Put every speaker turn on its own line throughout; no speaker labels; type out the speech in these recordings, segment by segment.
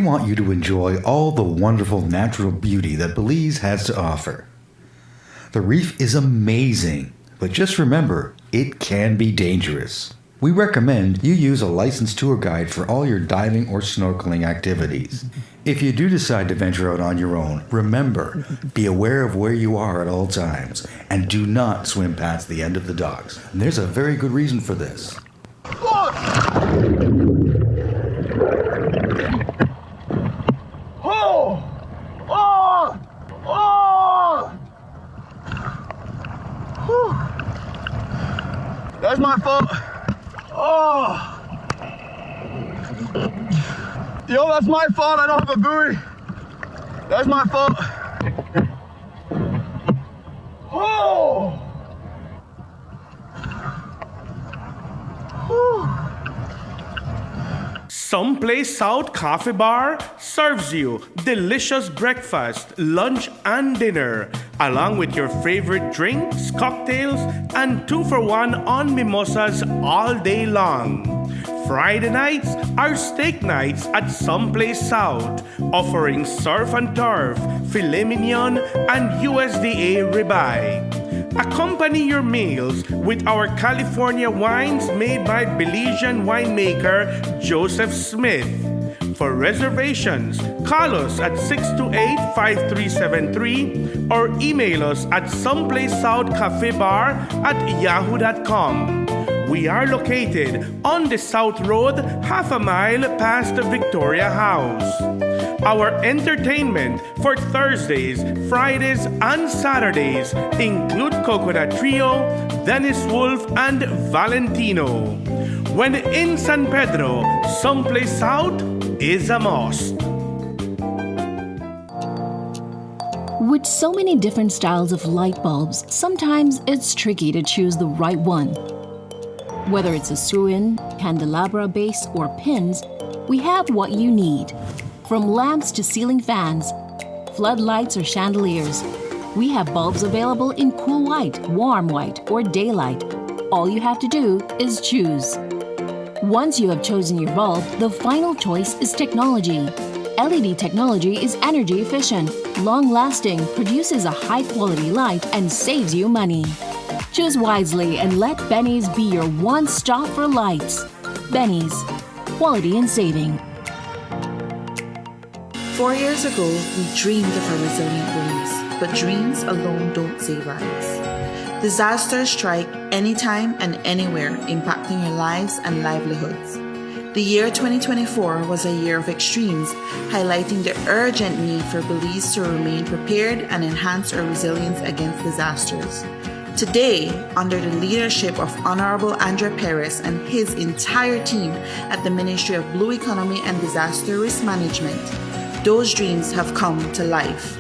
want you to enjoy all the wonderful natural beauty that Belize has to offer. The reef is amazing, but just remember, it can be dangerous. We recommend you use a licensed tour guide for all your diving or snorkeling activities. If you do decide to venture out on your own, remember, be aware of where you are at all times, and do not swim past the end of the docks. And there's a very good reason for this.
That's my fault. Oh! Yo, that's my fault. I don't have a buoy. That's my fault. Oh!
Someplace South Coffee Bar serves you delicious breakfast, lunch, and dinner, along with your favorite drinks, cocktails, and 2-for-1 on mimosas all day long. Friday nights are steak nights at Someplace South, offering surf and turf, filet mignon, and USDA ribeye. Accompany your meals with our California wines made by Belizean winemaker Joseph Smith. For reservations, call us at 628-5373 or email us at someplacesouthcafebar@yahoo.com. We are located on the South Road, half a mile past the Victoria House. Our entertainment for Thursdays, Fridays, and Saturdays include Coconut Trio, Dennis Wolf, and Valentino. When in San Pedro, Someplace South is a must.
With so many different styles of light bulbs, sometimes it's tricky to choose the right one. Whether it's a screw-in, candelabra base, or pins, we have what you need. From lamps to ceiling fans, floodlights or chandeliers, we have bulbs available in cool white, warm white, or daylight. All you have to do is choose. Once you have chosen your bulb, the final choice is technology. LED technology is energy efficient, long-lasting, produces a high-quality light, and saves you money. Choose wisely and let Benny's be your one-stop for lights. Benny's, quality and saving.
4 years ago, we dreamed of a resilient Belize, but dreams alone don't save lives. Disasters strike anytime and anywhere, impacting your lives and livelihoods. The year 2024 was a year of extremes, highlighting the urgent need for Belize to remain prepared and enhance our resilience against disasters. Today, under the leadership of Honorable Andre Perez and his entire team at the Ministry of Blue Economy and Disaster Risk Management, those dreams have come to life.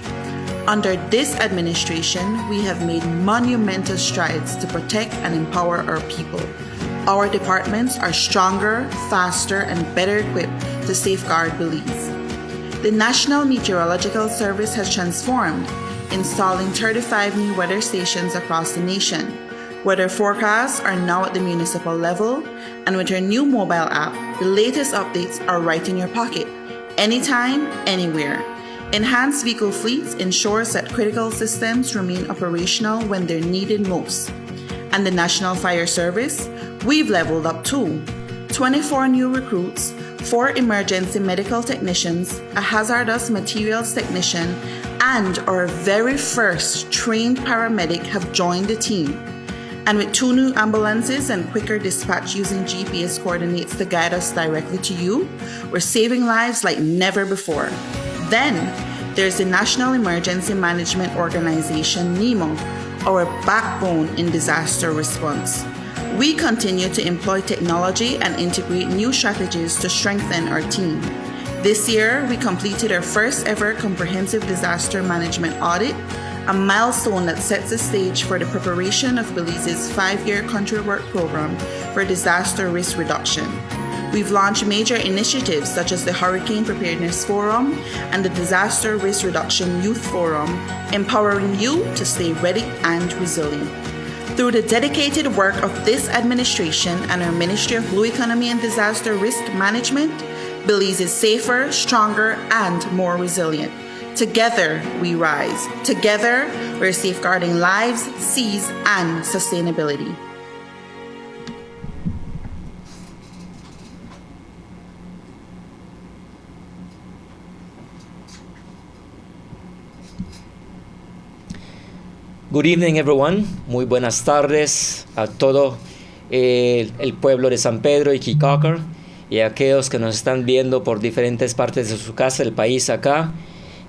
Under this administration, we have made monumental strides to protect and empower our people. Our departments are stronger, faster, and better equipped to safeguard Belize. The National Meteorological Service has transformed, installing 35 new weather stations across the nation. Weather forecasts are now at the municipal level, and with our new mobile app, the latest updates are right in your pocket, anytime, anywhere. Enhanced vehicle fleets ensures that critical systems remain operational when they're needed most. And the National Fire Service, we've leveled up too. 24 new recruits, 4 emergency medical technicians, a hazardous materials technician, and our very first trained paramedic have joined the team. And with 2 new ambulances and quicker dispatch using GPS coordinates to guide us directly to you, we're saving lives like never before. Then, there's the National Emergency Management Organization, NEMO, our backbone in disaster response. We continue to employ technology and integrate new strategies to strengthen our team. This year, we completed our first ever comprehensive disaster management audit, a milestone that sets the stage for the preparation of Belize's 5-year country work program for disaster risk reduction. We've launched major initiatives such as the Hurricane Preparedness Forum and the Disaster Risk Reduction Youth Forum, empowering you to stay ready and resilient. Through the dedicated work of this administration and our Ministry of Blue Economy and Disaster Risk Management, Belize is safer, stronger, and more resilient. Together, we rise. Together, we're safeguarding lives, seas, and sustainability.
Good evening, everyone. Muy buenas tardes a todo el pueblo de San Pedro y Kickocker y a aquellos que nos están viendo por diferentes partes de su casa, el país acá.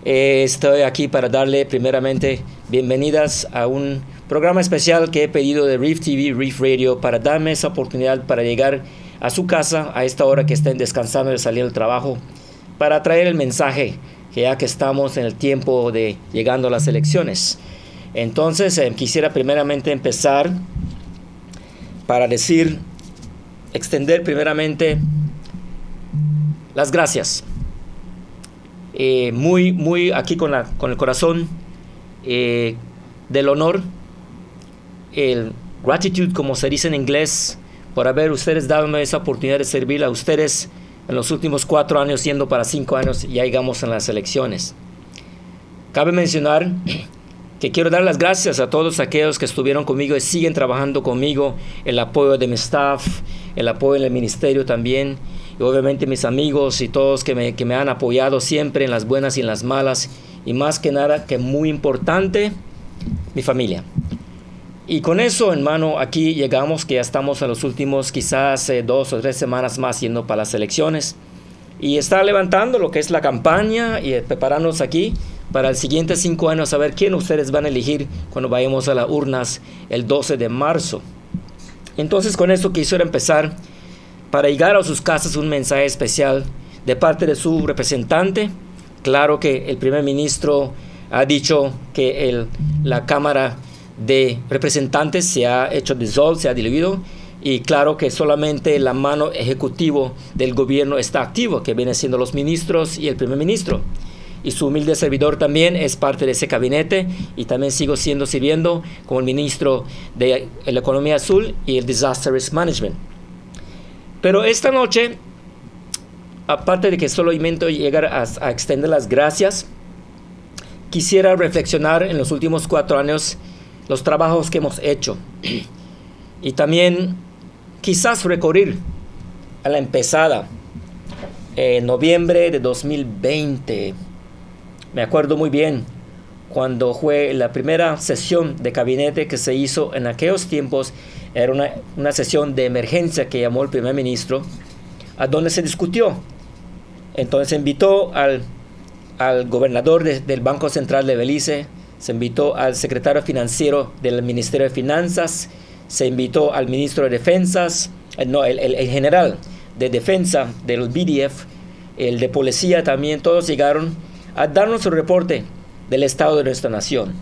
Estoy aquí para darle primeramente bienvenidas a un programa especial que he pedido de Reef TV, Reef Radio, para darme esa oportunidad para llegar a su casa a esta hora que estén descansando de salir del trabajo, para traer el mensaje que ya que estamos en el tiempo de llegando a las elecciones. Entonces quisiera primeramente empezar para extender primeramente las gracias. Muy aquí con el corazón del honor, el gratitude, como se dice en inglés, por haber ustedes dado esa oportunidad de servir a ustedes en los últimos 4 años, siendo para 5 años ya llegamos en las elecciones. Cabe mencionar que quiero dar las gracias a todos aquellos que estuvieron conmigo y siguen trabajando conmigo, el apoyo de mi staff, el apoyo en el ministerio también, y obviamente mis amigos y todos que me han apoyado siempre en las buenas y en las malas, y más que nada, que muy importante, mi familia. Y con eso, hermano, aquí llegamos, que ya estamos en los últimos quizás 2 o 3 semanas más yendo para las elecciones, y está levantando lo que es la campaña y preparándonos aquí para el siguiente 5 años, a ver quién ustedes van a elegir cuando vayamos a las urnas el 12 de marzo. Entonces, con esto quisiera empezar para llegar a sus casas un mensaje especial de parte de su representante. Claro que el primer ministro ha dicho que la Cámara de Representantes se ha hecho se ha diluido, y claro que solamente la mano ejecutivo del gobierno está activo, que viene siendo los ministros y el primer ministro. Y su humilde servidor también es parte de ese gabinete, y también sigo sirviendo como el ministro de la Economía Azul y el Disaster Risk Management. Pero esta noche, aparte de que solo intento llegar a extender las gracias, quisiera reflexionar en los últimos 4 años los trabajos que hemos hecho, y también quizás recurrir a la empezada en noviembre de 2020. Me acuerdo muy bien cuando fue la primera sesión de gabinete que se hizo en aquellos tiempos. Era una sesión de emergencia que llamó el primer ministro, a donde se discutió. Entonces se invitó al gobernador del Banco Central de Belize, se invitó al secretario financiero del Ministerio de Finanzas, se invitó al ministro de Defensas, el general de Defensa del BDF, el de Policía también. Todos llegaron a darnos un reporte del estado de nuestra nación.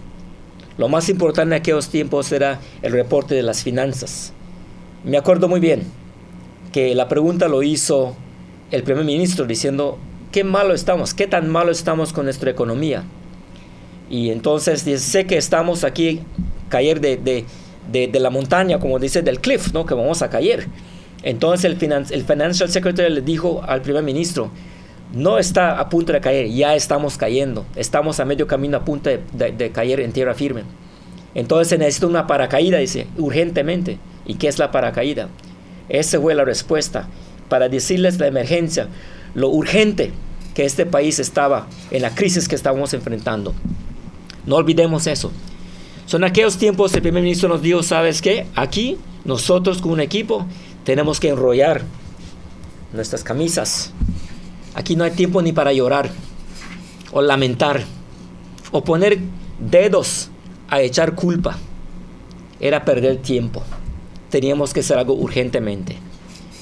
Lo más importante en aquellos tiempos era el reporte de las finanzas. Me acuerdo muy bien que la pregunta lo hizo el primer ministro diciendo, ¿qué tan malo estamos con nuestra economía? Y entonces dice, sé que estamos aquí caer de la montaña, como dice, del cliff, ¿no? Que vamos a caer. Entonces el Financial Secretary le dijo al primer ministro, no está a punto de caer, ya estamos cayendo. Estamos a medio camino, a punto de caer en tierra firme. Entonces se necesita una paracaída, dice, urgentemente. ¿Y qué es la paracaída? Esa fue la respuesta, para decirles la emergencia, lo urgente que este país estaba en la crisis que estábamos enfrentando. No olvidemos eso. Son aquellos tiempos el primer ministro nos dijo, ¿sabes qué? Aquí nosotros como un equipo tenemos que enrollar nuestras camisas. Aquí no hay tiempo ni para llorar o lamentar o poner dedos a echar culpa. Era perder tiempo. Teníamos que hacer algo urgentemente.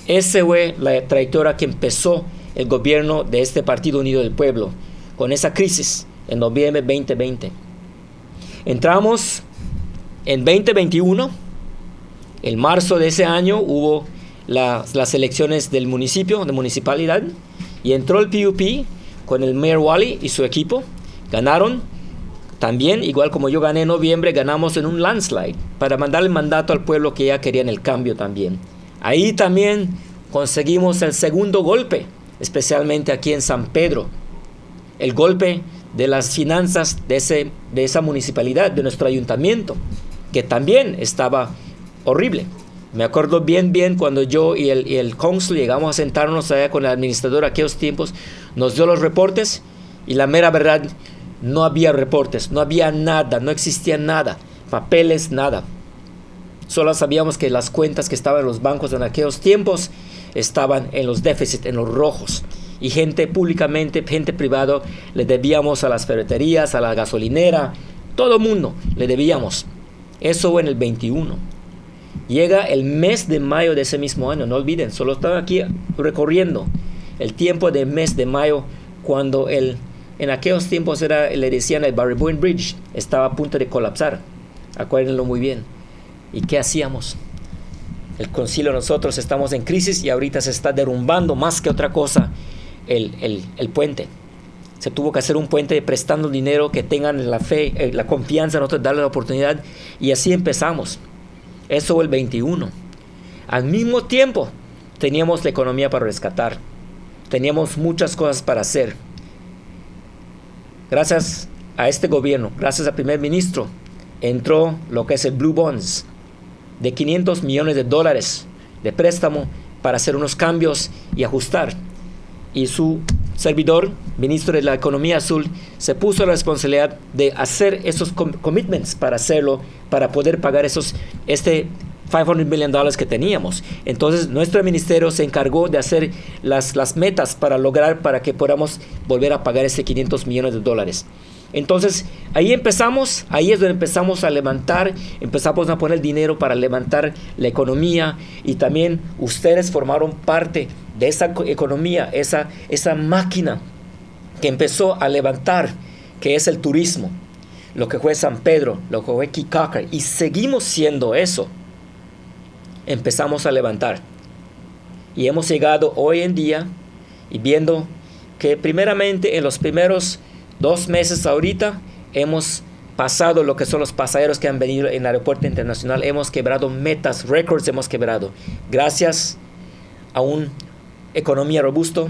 Esa fue la trayectoria que empezó el gobierno de este Partido Unido del Pueblo con esa crisis en noviembre 2020. Entramos en 2021. En marzo de ese año hubo las elecciones del municipio, de municipalidad, y entró el PUP con el Mayor Wally y su equipo. Ganaron también, igual como yo gané en noviembre, ganamos en un landslide para mandarle mandato al pueblo que ya querían el cambio también. Ahí también conseguimos el segundo golpe especialmente aquí en San Pedro. El golpe de las finanzas de esa municipalidad, de nuestro ayuntamiento, que también estaba horrible. Me acuerdo bien cuando yo y el cónsul llegamos a sentarnos allá con el administrador aquellos tiempos, nos dio los reportes y la mera verdad, no había reportes, no había nada, no existía nada, papeles, nada. Solo sabíamos que las cuentas que estaban en los bancos en aquellos tiempos estaban en los déficits, en los rojos. Y gente públicamente, gente privada, le debíamos a las ferreterías, a la gasolinera, todo mundo le debíamos. Eso fue en el 21. Llega el mes de mayo de ese mismo año, no olviden, solo estaba aquí recorriendo el tiempo del mes de mayo, cuando en aquellos tiempos le decían el Barreboyne Bridge, estaba a punto de colapsar. Acuérdenlo muy bien. ¿Y qué hacíamos? El concilio, nosotros estamos en crisis y ahorita se está derrumbando más que otra cosa el puente. Se tuvo que hacer un puente prestando dinero, que tengan la fe, la confianza en nosotros, darle la oportunidad, y así empezamos. Eso fue el 21. Al mismo tiempo teníamos la economía para rescatar, teníamos muchas cosas para hacer. Gracias a este gobierno, gracias al primer ministro, entró lo que es el Blue Bonds de $500 millones de préstamo para hacer unos cambios y ajustar. Y su servidor, ministro de la Economía Azul, se puso la responsabilidad de hacer esos commitments para hacerlo, para poder pagar este $500 million que teníamos. Entonces nuestro ministerio se encargó de hacer las metas para lograr, para que podamos volver a pagar ese $500 millones. Entonces ahí empezamos, ahí es donde empezamos a levantar, empezamos a poner dinero para levantar la economía, y también ustedes formaron parte de esa economía, esa máquina que empezó a levantar, que es el turismo, lo que fue San Pedro, lo que fue Kikaca, y seguimos siendo eso. Empezamos a levantar y hemos llegado hoy en día, y viendo que primeramente en los primeros 2 meses ahorita hemos pasado lo que son los pasajeros que han venido en el aeropuerto internacional, hemos quebrado metas, récords hemos quebrado, gracias a una economía robusta.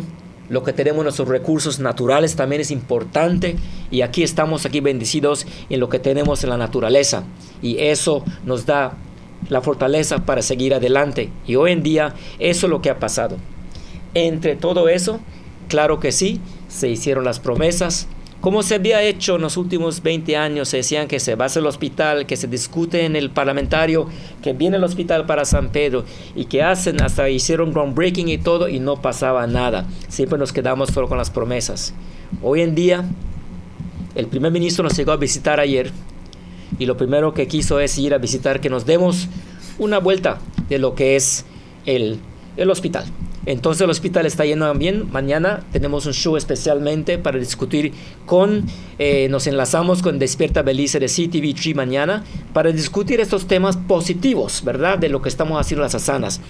Lo que tenemos, nuestros recursos naturales también es importante, y aquí estamos aquí bendecidos en lo que tenemos en la naturaleza, y eso nos da la fortaleza para seguir adelante. Y hoy en día eso es lo que ha pasado. Entre todo eso, claro que sí, se hicieron las promesas, como se había hecho en los últimos 20 años. Se decían que se va a hacer el hospital, que se discute en el parlamentario, que viene el hospital para San Pedro, y que hasta hicieron groundbreaking y todo, y no pasaba nada. Siempre nos quedamos solo con las promesas. Hoy en día, el primer ministro nos llegó a visitar ayer, y lo primero que quiso es ir a visitar, que nos demos una vuelta de lo que es el hospital. Entonces el hospital está yendo bien. Mañana tenemos un show especialmente para discutir nos enlazamos con Despierta Belize de CTV3 mañana, para discutir estos temas positivos, ¿verdad? De lo que estamos haciendo las asanas.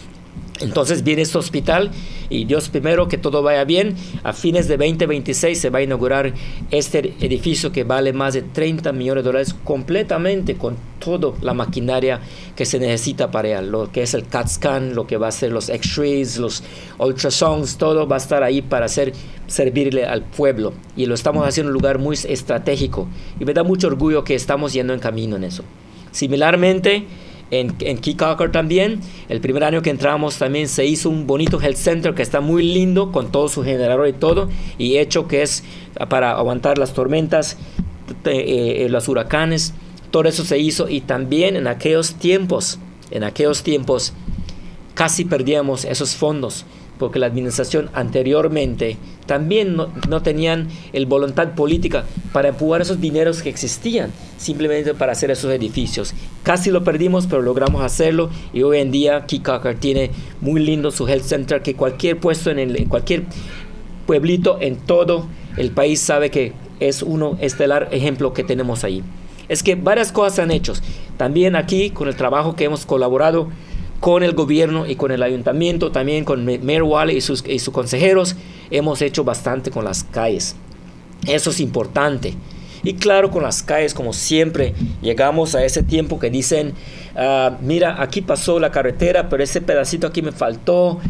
Entonces viene este hospital, y Dios primero, que todo vaya bien. A fines de 2026 se va a inaugurar este edificio que vale más de $30 millones, completamente con toda la maquinaria que se necesita para ella, lo que es el CAT scan, lo que va a ser los x-rays, los ultrasounds, todo va a estar ahí para servirle al pueblo, y lo estamos haciendo en un lugar muy estratégico, y me da mucho orgullo que estamos yendo en camino en eso. Similarmente, en Kikaca también, el primer año que entramos también se hizo un bonito health center que está muy lindo, con todo su generador y todo, y hecho que es para aguantar las tormentas, los huracanes. Todo eso se hizo, y también en aquellos tiempos casi perdíamos esos fondos, porque la administración anteriormente también no tenían voluntad política para empujar esos dineros que existían simplemente para hacer esos edificios. Casi lo perdimos, pero logramos hacerlo, y hoy en día Kikaca tiene muy lindo su health center, que cualquier puesto en cualquier pueblito en todo el país sabe que es uno estelar ejemplo que tenemos ahí. Es que varias cosas se han hecho. También aquí, con el trabajo que hemos colaborado con el gobierno y con el ayuntamiento, también con Mayor Wally y sus consejeros, hemos hecho bastante con las calles. Eso es importante. Y claro, con las calles, como siempre, llegamos a ese tiempo que dicen, mira, aquí pasó la carretera, pero ese pedacito aquí me faltó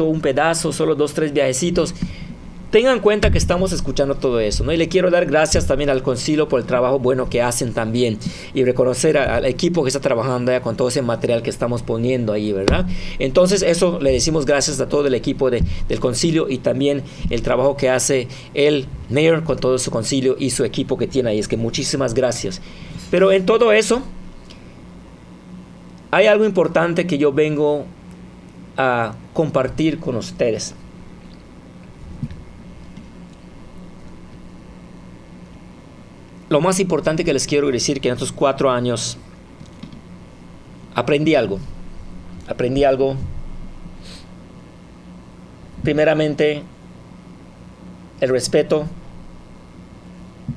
un pedazo, solo 2, 3 viajecitos. Tengan en cuenta que estamos escuchando todo eso, ¿no? Y le quiero dar gracias también al concilio por el trabajo bueno que hacen también y reconocer al equipo que está trabajando allá con todo ese material que estamos poniendo ahí, ¿verdad? Entonces eso le decimos gracias a todo el equipo del concilio y también el trabajo que hace el mayor con todo su concilio y su equipo que tiene ahí. Es que muchísimas gracias. Pero en todo eso hay algo importante que yo vengo a compartir con ustedes. Lo más importante que les quiero decir que en estos 4 años aprendí algo. Primeramente, el respeto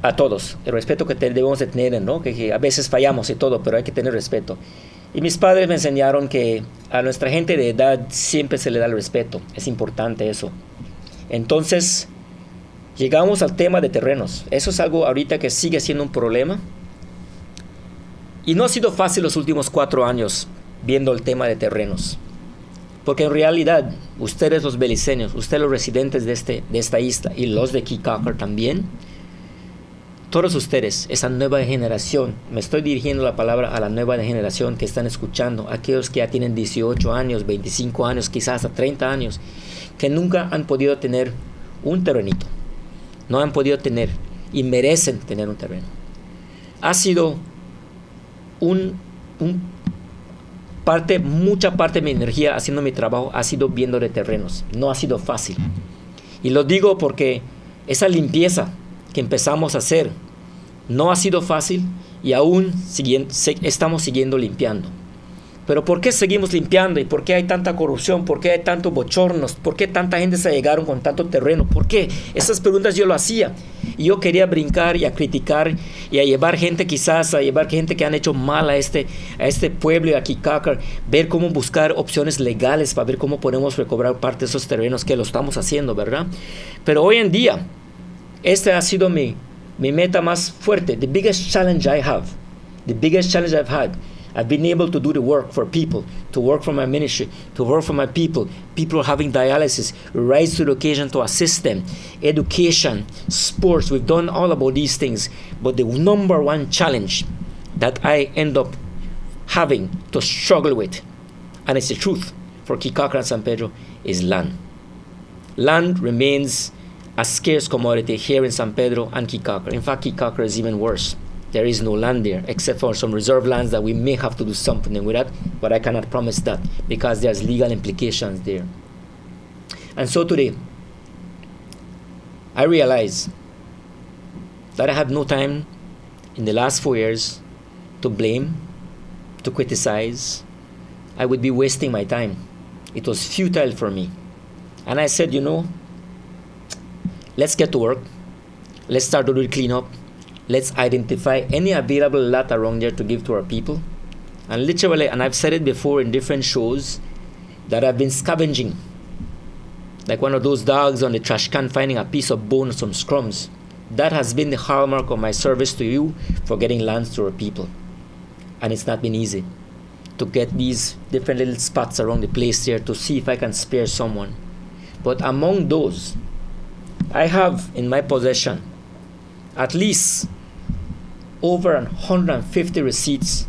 a todos. El respeto que debemos de tener, ¿no? Que a veces fallamos y todo, pero hay que tener respeto. Y mis padres me enseñaron que a nuestra gente de edad siempre se le da el respeto. Es importante eso. Entonces, llegamos al tema de terrenos. Eso es algo ahorita que sigue siendo un problema. Y no ha sido fácil los últimos 4 años viendo el tema de terrenos. Porque en realidad, ustedes los beliceños, ustedes los residentes de esta isla y los de Caye Caulker también, todos ustedes, esa nueva generación, me estoy dirigiendo la palabra a la nueva generación que están escuchando, aquellos que ya tienen 18 años, 25 años, quizás hasta 30 años, que nunca han podido tener un terrenito. No han podido tener y merecen tener un terreno. Ha sido mucha parte de mi energía haciendo mi trabajo ha sido viendo de terrenos. No ha sido fácil. Y lo digo porque esa limpieza que empezamos a hacer no ha sido fácil y aún estamos siguiendo limpiando. Pero ¿por qué seguimos limpiando? ¿Y por qué hay tanta corrupción? ¿Por qué hay tantos bochornos? ¿Por qué tanta gente se llegaron con tanto terreno? ¿Por qué? Esas preguntas yo lo hacía. Y yo quería brincar y a criticar y a llevar gente que han hecho mal a este pueblo y a Caye Caulker, ver cómo buscar opciones legales para ver cómo podemos recobrar parte de esos terrenos que lo estamos haciendo, ¿verdad? Pero hoy en día, este ha sido mi meta más fuerte. The biggest challenge I have. The biggest challenge I've had. I've been able to do the work for people, to work for my ministry, to work for my people having dialysis, rise to the occasion to assist them, education, sports, we've done all about these things. But the number one challenge that I end up having to struggle with, and it's the truth for Caye Caulker and San Pedro, is land. Land remains a scarce commodity here in San Pedro and Caye Caulker. In fact, Caye Caulker is even worse. There is no land there, except for some reserve lands that we may have to do something with that, but I cannot promise that because there's legal implications there. And so today, I realize that I had no time in the last 4 years to blame, to criticize. I would be wasting my time. It was futile for me. And I said, let's get to work. Let's start to do the cleanup. Let's identify any available lot around there to give to our people. And literally, and I've said it before in different shows, that I've been scavenging. Like one of those dogs on the trash can finding a piece of bone or some crumbs. That has been the hallmark of my service to you for getting lands to our people. And it's not been easy to get these different little spots around the place there to see if I can spare someone. But among those, I have in my possession at least over 150 receipts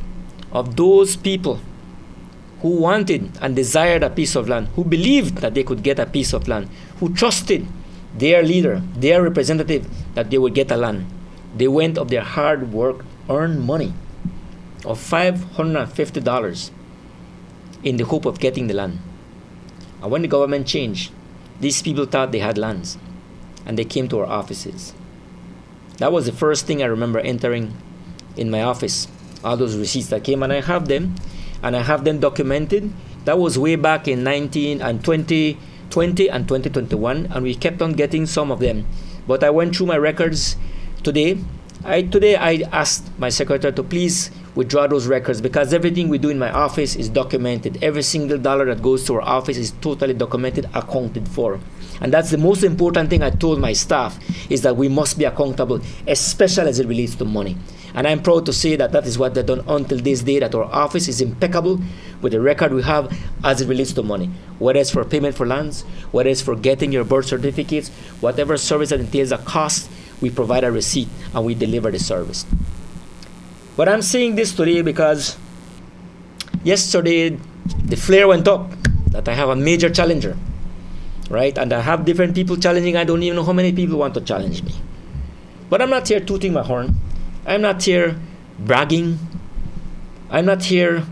of those people who wanted and desired a piece of land, who believed that they could get a piece of land, who trusted their leader, their representative, that they would get a land. They went of their hard work, earned money of $550 in the hope of getting the land. And when the government changed, these people thought they had lands, and they came to our offices. That was the first thing I remember entering in my office, all those receipts that came, and I have them documented. That was way back in 2020 and 2021, and we kept on getting some of them. But I went through my records today, Today I asked my secretary to please withdraw those records, because everything we do in my office is documented. Every single dollar that goes to our office is totally documented, accounted for. And that's the most important thing I told my staff, is that we must be accountable, especially as it relates to money. And I'm proud to say that that is what they've done until this day, that our office is impeccable with the record we have as it relates to money. Whether it's for payment for lands, whether it's for getting your birth certificates, whatever service that entails a cost, we provide a receipt and we deliver the service. But I'm saying this today because yesterday the flare went up that I have a major challenger, right? And I have different people challenging. I don't even know how many people want to challenge me. But I'm not here tooting my horn. I'm not here bragging. I'm not here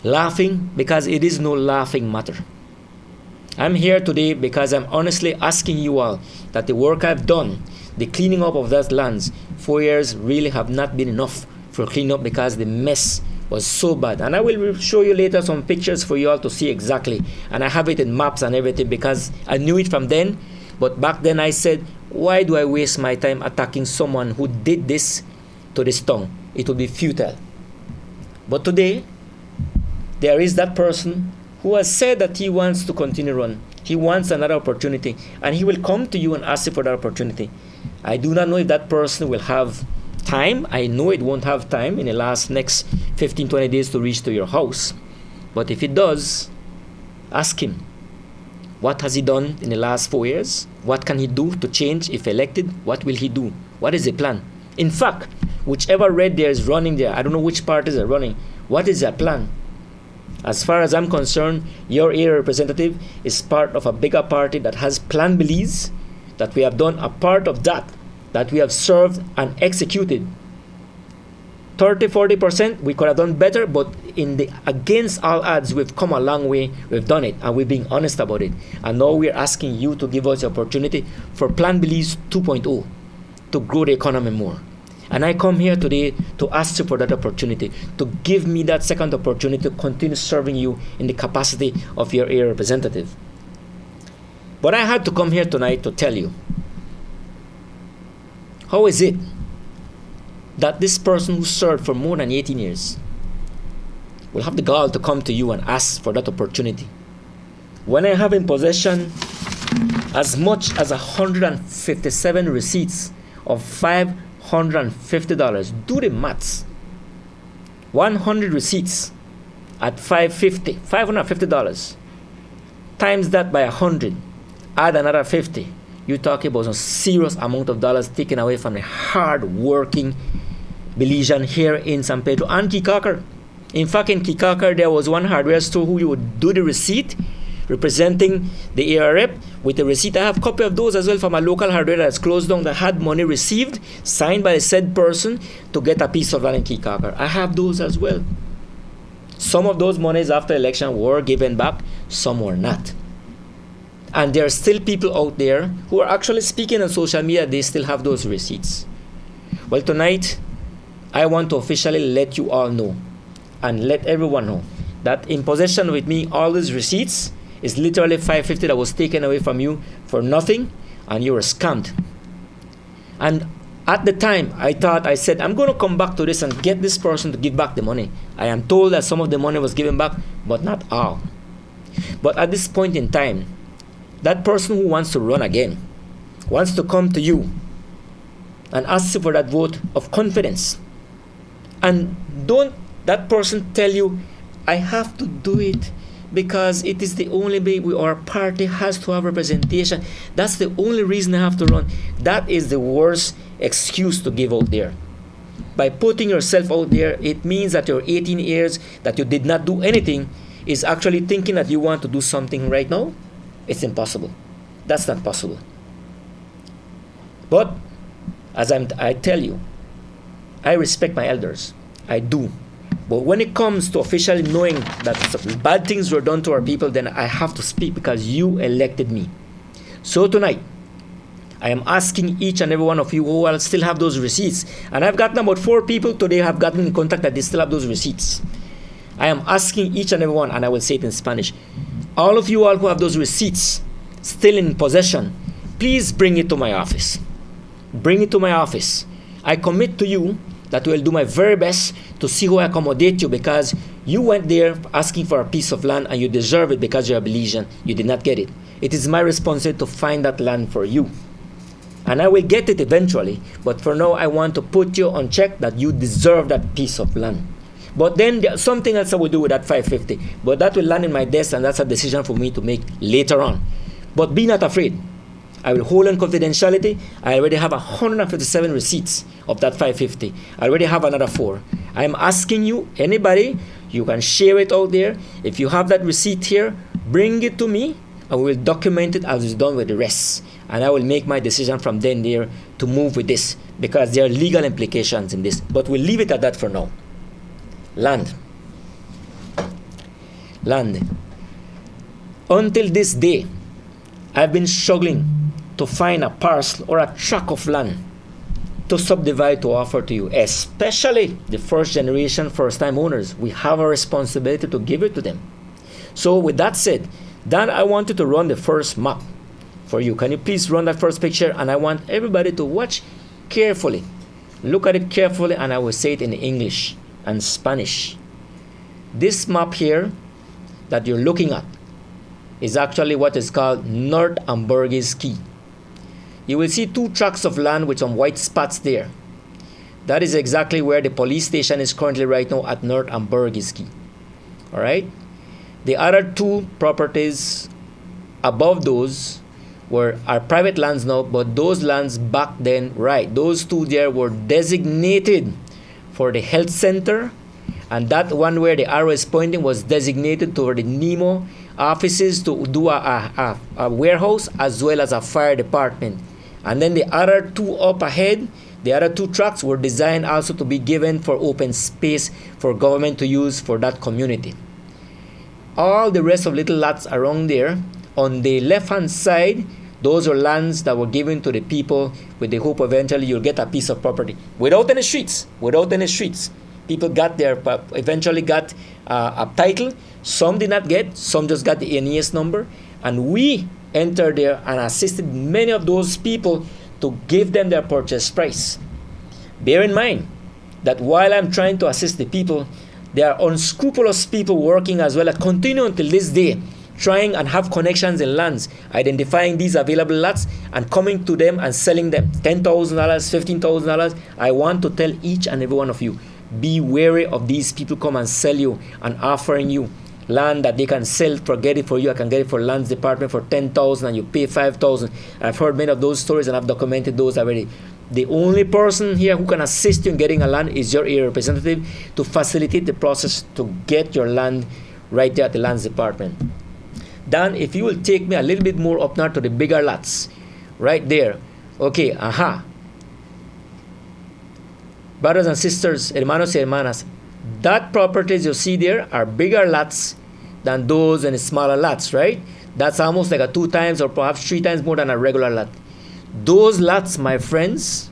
laughing, because it is no laughing matter. I'm here today because I'm honestly asking you all that the work I've done, the cleaning up of those lands, 4 years really have not been enough for cleaning up, because the mess was so bad. And I will show you later some pictures for you all to see exactly. And I have it in maps and everything, because I knew it from then. But back then I said, why do I waste my time attacking someone who did this to this tongue? It would be futile. But today, there is that person who has said that he wants to continue on. He wants another opportunity, and he will come to you and ask you for that opportunity. I do not know if that person will have time. I know it won't have time in the next 15-20 days to reach to your house. But if it does, ask him. What has he done in the last 4 years? What can he do to change if elected? What will he do? What is the plan? In fact, whichever red there is running there, I don't know which parties are running, what is their plan? As far as I'm concerned, your area representative is part of a bigger party that has Plan Belize, that we have done a part of that we have served and executed. 30-40%, we could have done better, but against all odds, we've come a long way. We've done it, and we're being honest about it. And now we're asking you to give us the opportunity for Plan Belize 2.0 to grow the economy more. And I come here today to ask you for that opportunity, to give me that second opportunity to continue serving you in the capacity of your area representative. But I had to come here tonight to tell you, how is it that this person who served for more than 18 years will have the gall to come to you and ask for that opportunity, when I have in possession as much as 157 receipts of $550? Do the maths. 100 receipts at $550. Times that by 100. Add another 50. You're talking about a serious amount of dollars taken away from the hard-working Belizean here in San Pedro and Kikakar. In fact, in Kikakar, there was one hardware store who you would do the receipt, representing the area rep with the receipt. I have a copy of those as well from a local hardware that's closed down that had money received, signed by the said person to get a piece of land in Kikakar. I have those as well. Some of those monies after election were given back, some were not. And there are still people out there who are actually speaking on social media, they still have those receipts. Well, tonight, I want to officially let you all know, and let everyone know, that in possession with me, all these receipts is literally $550 that was taken away from you for nothing, and you were scammed. And at the time, I said, I'm going to come back to this and get this person to give back the money. I am told that some of the money was given back, but not all. But at this point in time, that person who wants to run again, wants to come to you and ask you for that vote of confidence. And don't that person tell you, I have to do it because it is the only way our party has to have representation. That's the only reason I have to run. That is the worst excuse to give out there. By putting yourself out there, it means that your 18 years that you did not do anything is actually thinking that you want to do something right now. It's impossible. That's not possible. But as I tell you, I respect my elders. I do. But when it comes to officially knowing that bad things were done to our people, then I have to speak because you elected me. So tonight, I am asking each and every one of you who will still have those receipts. And I've gotten about 4 people today have gotten in contact that they still have those receipts. I am asking each and every one, and I will say it in Spanish, all of you all who have those receipts still in possession, please bring it to my office. Bring it to my office. I commit to you that I will do my very best to see how I accommodate you, because you went there asking for a piece of land and you deserve it because you're a Belizean. You did not get it. It is my responsibility to find that land for you. And I will get it eventually, but for now I want to put you on check that you deserve that piece of land. But then there's something else I will do with that 550. But that will land in my desk, and that's a decision for me to make later on. But be not afraid. I will hold on confidentiality. I already have 157 receipts of that 550. I already have another 4. I'm asking you, anybody, you can share it out there. If you have that receipt here, bring it to me, and we will document it as it's done with the rest. And I will make my decision from then there to move with this, because there are legal implications in this. But we'll leave it at that for now. Land. Until this day, I've been struggling to find a parcel or a tract of land to subdivide to offer to you, especially the first generation, first time owners. We have a responsibility to give it to them. So with that said, Dan, I want you to run the first map for you. Can you please run that first picture? And I want everybody to watch carefully. Look at it carefully, and I will say it in English and Spanish. This map here that you're looking at is actually what is called North Ambergris Key. You will see 2 tracts of land with some white spots there. That is exactly where the police station is currently right now, at North Ambergris Key. All right? The other 2 properties above those are private lands now, but those lands back then, right, those 2 there were designated for the health center, and that one where the arrow is pointing was designated to the NEMO offices to do a warehouse as well as a fire department. And then the other 2 up ahead, the other 2 tracts were designed also to be given for open space for government to use for that community. All the rest of little lots around there, on the left hand side, those are lands that were given to the people with the hope eventually you'll get a piece of property without any streets. People eventually got a title. Some did not get, some just got the NES number, and we entered there and assisted many of those people to give them their purchase price. Bear in mind that while I'm trying to assist the people, there are unscrupulous people working as well, and continue until this day, trying and have connections in lands, identifying these available lots and coming to them and selling them $10,000, $15,000. I want to tell each and every one of you, be wary of these people come and sell you and offering you land that they can sell, forget it for you. I can get it for lands department for $10,000 and you pay $5,000. I've heard many of those stories and I've documented those already. The only person here who can assist you in getting a land is your area representative to facilitate the process to get your land right there at the lands department. Dan, if you will take me a little bit more up north to the bigger lots, right there. Okay, brothers and sisters, hermanos y hermanas, that properties you see there are bigger lots than those in the smaller lots, right? That's almost like a 2 times or perhaps 3 times more than a regular lot. Those lots, my friends,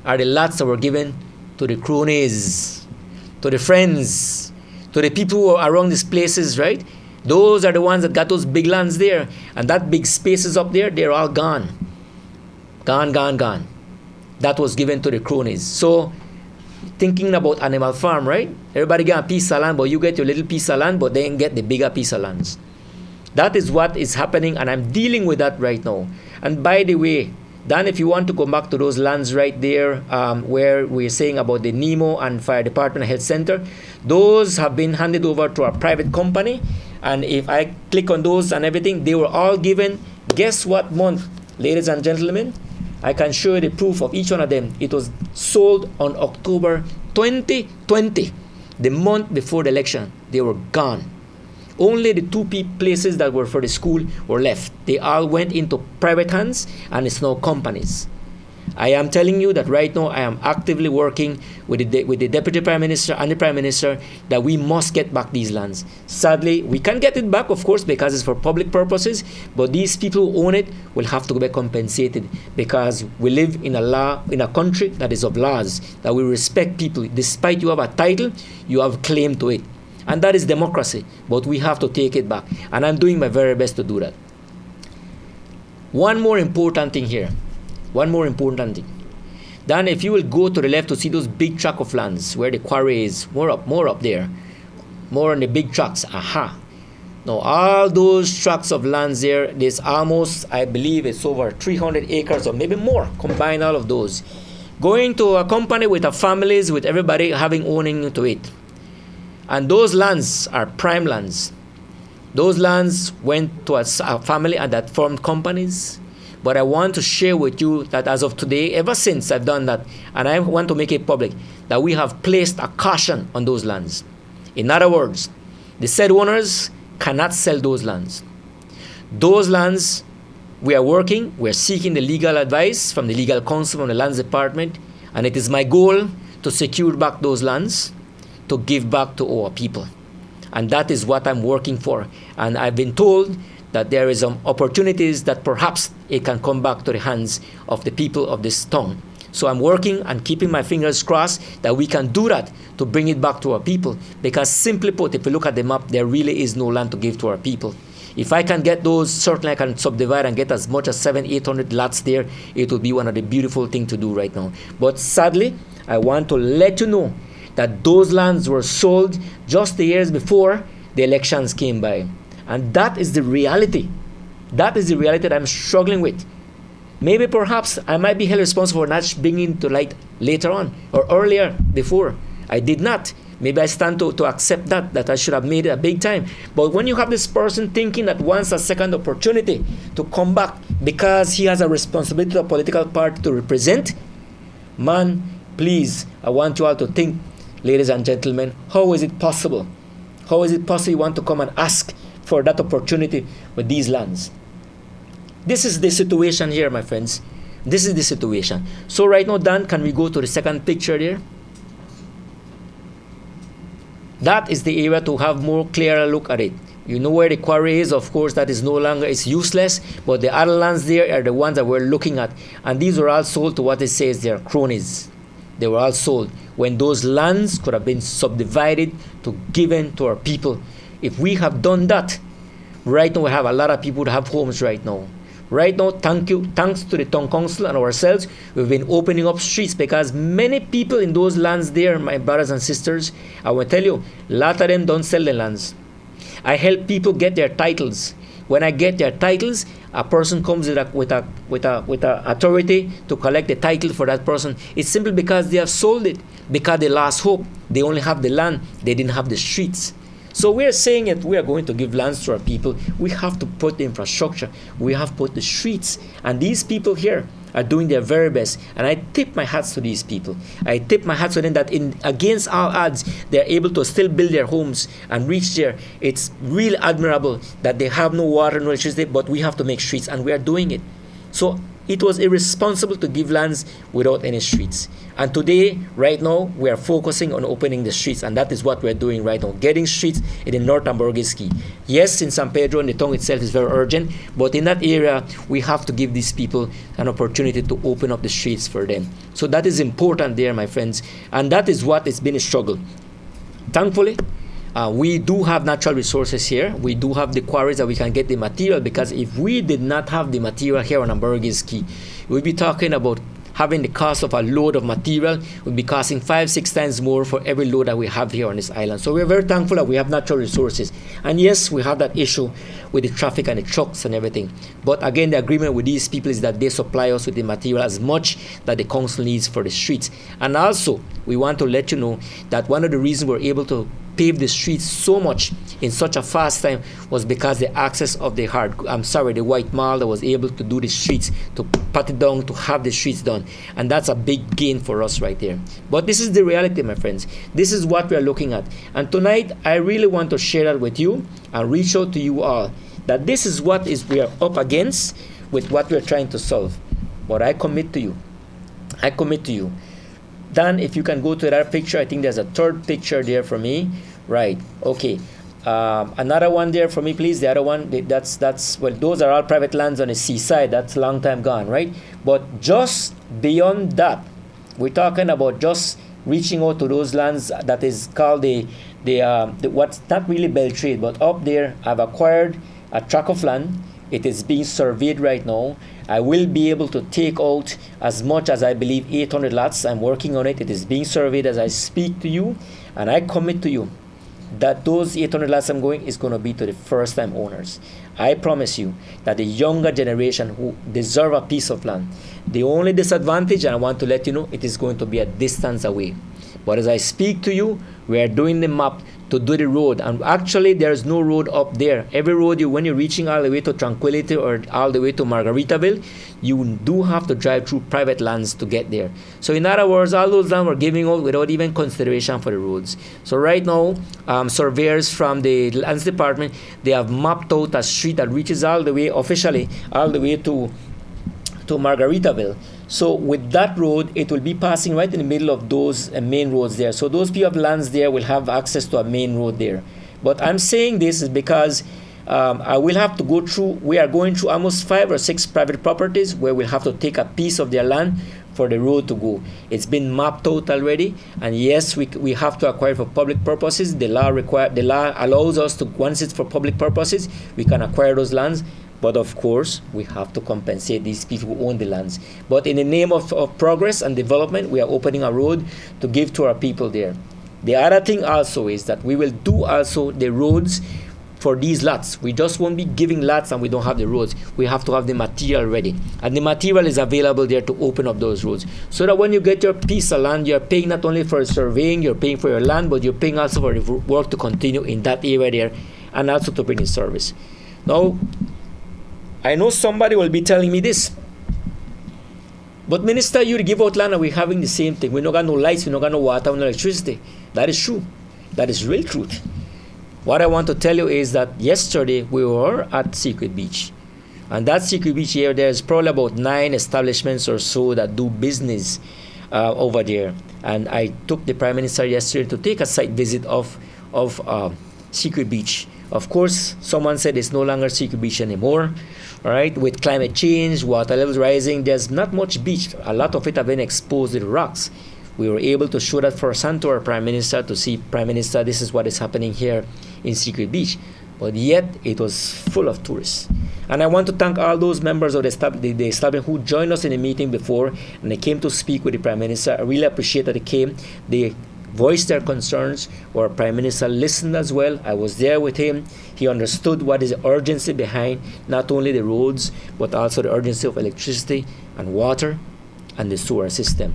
are the lots that were given to the cronies, to the friends, to the people who are around these places, right? Those are the ones that got those big lands there. And that big spaces up there, they're all gone. Gone. That was given to the cronies. So, thinking about Animal Farm, right? Everybody get a piece of land, but you get your little piece of land, but they ain't get the bigger piece of lands. That is what is happening, and I'm dealing with that right now. And by the way, Dan, if you want to come back to those lands right there where we're saying about the NEMO and Fire Department Health Center, those have been handed over to a private company. And if I click on those and everything, they were all given, guess what month, ladies and gentlemen? I can show you the proof of each one of them. It was sold on October 2020, the month before the election. They were gone. Only the 2 places that were for the school were left. They all went into private hands, and it's now companies. I am telling you that right now I am actively working with the Deputy Prime Minister and the Prime Minister that we must get back these lands. Sadly, we can't get it back, of course, because it's for public purposes, but these people who own it will have to be compensated, because we live in a country that is of laws, that we respect people. Despite you have a title, you have claim to it. And that is democracy, but we have to take it back. And I'm doing my very best to do that. One more important thing here. Then if you will go to the left to see those big tract of lands where the quarry is, more up there, more on the big tracts. Aha. Now all those tracts of lands there, there's almost, I believe it's over 300 acres or maybe more, combine all of those. Going to a company with the families, with everybody having owning to it. And those lands are prime lands. Those lands went to a family and that formed companies. But I want to share with you that as of today, ever since I've done that, and I want to make it public, that we have placed a caution on those lands. In other words, the said owners cannot sell those lands. Those lands, we are working, we are seeking the legal advice from the legal counsel from the lands department, and it is my goal to secure back those lands, to give back to our people. And that is what I'm working for. And I've been told that there is opportunities that perhaps it can come back to the hands of the people of this town. So I'm working and keeping my fingers crossed that we can do that to bring it back to our people. Because simply put, if you look at the map, there really is no land to give to our people. If I can get those, certainly I can subdivide and get as much as 700-800 lots there. It will be one of the beautiful things to do right now. But sadly, I want to let you know that those lands were sold just the years before the elections came by. And that is the reality. That is the reality that I'm struggling with. Maybe perhaps I might be held responsible for not bringing to light later on or earlier before. I did not. Maybe I stand to accept that I should have made it a big time. But when you have this person thinking that wants a second opportunity to come back because he has a responsibility to a political party to represent, man, please, I want you all to think, ladies and gentlemen, how is it possible? How is it possible you want to come and ask for that opportunity with these lands? This is the situation here, my friends. This is the situation. So right now, Dan, can we go to the second picture there? That is the area to have more clearer look at it. You know where the quarry is, of course, that is no longer, it's useless, but the other lands there are the ones that we're looking at. And these were all sold to what it says they are cronies. They were all sold when those lands could have been subdivided to given to our people. If we have done that, right now we have a lot of people who have homes right now. Right now, thanks to the town council and ourselves, we've been opening up streets because many people in those lands there, my brothers and sisters, I will tell you, a lot of them don't sell the lands. I help people get their titles. When I get their titles, a person comes with a authority to collect the title for that person. It's simply because they have sold it, because they lost hope. They only have the land, they didn't have the streets. So we are saying that we are going to give lands to our people. We have to put the infrastructure. We have to put the streets. And these people here are doing their very best. And I tip my hats to these people. I tip my hats to them that against all odds, they're able to still build their homes and reach there. It's really admirable that they have no water, no electricity, but we have to make streets, and we are doing it. So it was irresponsible to give lands without any streets. And today, right now, we are focusing on opening the streets, and that is what we're doing right now, getting streets in the North Ambergis-Key. Yes, in San Pedro, and the town itself is very urgent, but in that area, we have to give these people an opportunity to open up the streets for them. So that is important there, my friends, and that is what has been a struggle. Thankfully, we do have natural resources here. We do have the quarries that we can get the material, because if we did not have the material here on Ambergis-Key, we'd be talking about having the cost of a load of material would be costing 5-6 times more for every load that we have here on this island. So we're very thankful that we have natural resources. And yes, we have that issue with the traffic and the trucks and everything. But again, the agreement with these people is that they supply us with the material as much that the council needs for the streets. And also, we want to let you know that one of the reasons we're able to pave the streets so much in such a fast time was because the access of the white mall that was able to do the streets, to pat it down, to have the streets done. And that's a big gain for us right there. But this is the reality, my friends. This is what we are looking at. And tonight, I really want to share that with you and reach out to you all, that this is what we are up against with what we are trying to solve. But I commit to you. Dan, if you can go to that picture, I think there's a third picture there for me. Right, okay. Another one there for me, please. The other one, well, those are all private lands on the seaside. That's a long time gone, right? But just beyond that, we're talking about just reaching out to those lands that is called the what's not really Beltrade, but up there, I've acquired a tract of land. It is being surveyed right now. I will be able to take out as much as I believe 800 lots. I'm working on it. It is being surveyed as I speak to you, and I commit to you that those 800 lots I'm going is going to be to the first-time owners. I promise you that the younger generation who deserve a piece of land, the only disadvantage, and I want to let you know, it is going to be a distance away. But as I speak to you, we are doing the map to do the road, and actually there's no road up there. Every road, when you're reaching all the way to Tranquility or all the way to Margaritaville, you do have to drive through private lands to get there. So in other words, all those lands we're giving out without even consideration for the roads. So right now, surveyors from the lands department, they have mapped out a street that reaches all the way, officially, all the way to Margaritaville. So with that road, it will be passing right in the middle of those main roads there. So those people of lands there will have access to a main road there. But I'm saying this is because I will have to go through, we are going through almost 5 or 6 private properties where we'll have to take a piece of their land for the road to go. It's been mapped out already, and yes, we have to acquire for public purposes. The law allows us to, once it's for public purposes, we can acquire those lands. But of course, we have to compensate these people who own the lands. But in the name of progress and development, we are opening a road to give to our people there. The other thing also is that we will do also the roads for these lots. We just won't be giving lots and we don't have the roads. We have to have the material ready. And the material is available there to open up those roads. So that when you get your piece of land, you're paying not only for surveying, you're paying for your land, but you're paying also for the work to continue in that area there and also to bring in service. Now, I know somebody will be telling me this, but Minister, you give out land and we're having the same thing. We don't got no lights, we don't got no water, no electricity. That is true. That is real truth. What I want to tell you is that yesterday we were at Secret Beach. And that Secret Beach here, there's probably about 9 establishments or so that do business over there. And I took the Prime Minister yesterday to take a site visit of Secret Beach. Of course, someone said it's no longer Secret Beach anymore. All right, with climate change, water levels rising, there's not much beach. A lot of it have been exposed to the rocks. We were able to show that firsthand to our Prime Minister to see, Prime Minister, this is what is happening here in Secret Beach. But yet, it was full of tourists. And I want to thank all those members of the establishment who joined us in the meeting before, and they came to speak with the Prime Minister. I really appreciate that they came. They voiced their concerns. Our Prime Minister listened as well. I was there with him. He understood what is the urgency behind not only the roads, but also the urgency of electricity and water and the sewer system.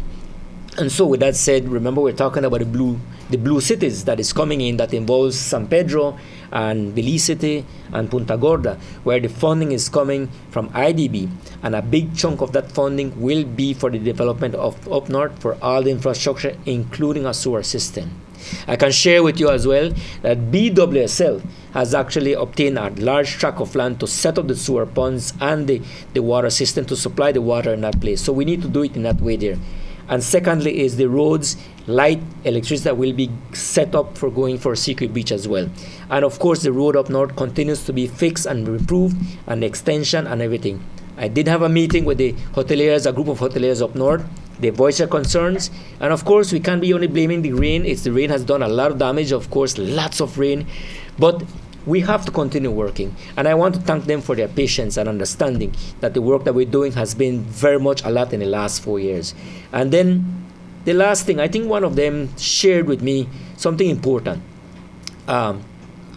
And so with that said, remember we're talking about the blue cities that is coming in, that involves San Pedro and Belize City and Punta Gorda, where the funding is coming from IDB, and a big chunk of that funding will be for the development of up north for all the infrastructure, including a sewer system. I can share with you as well that BWSL has actually obtained a large tract of land to set up the sewer ponds and the water system to supply the water in that place. So we need to do it in that way there. And secondly is the roads, light, electricity that will be set up for going for Secret Beach as well. And of course the road up north continues to be fixed and improved, and the extension and everything. I did have a meeting with the hoteliers, a group of hoteliers up north. They voiced their concerns. And of course we can't be only blaming the rain. The rain has done a lot of damage, of course, lots of rain. But we have to continue working, and I want to thank them for their patience and understanding that the work that we're doing has been very much a lot in the last 4 years. And then the last thing, I think one of them shared with me something important. I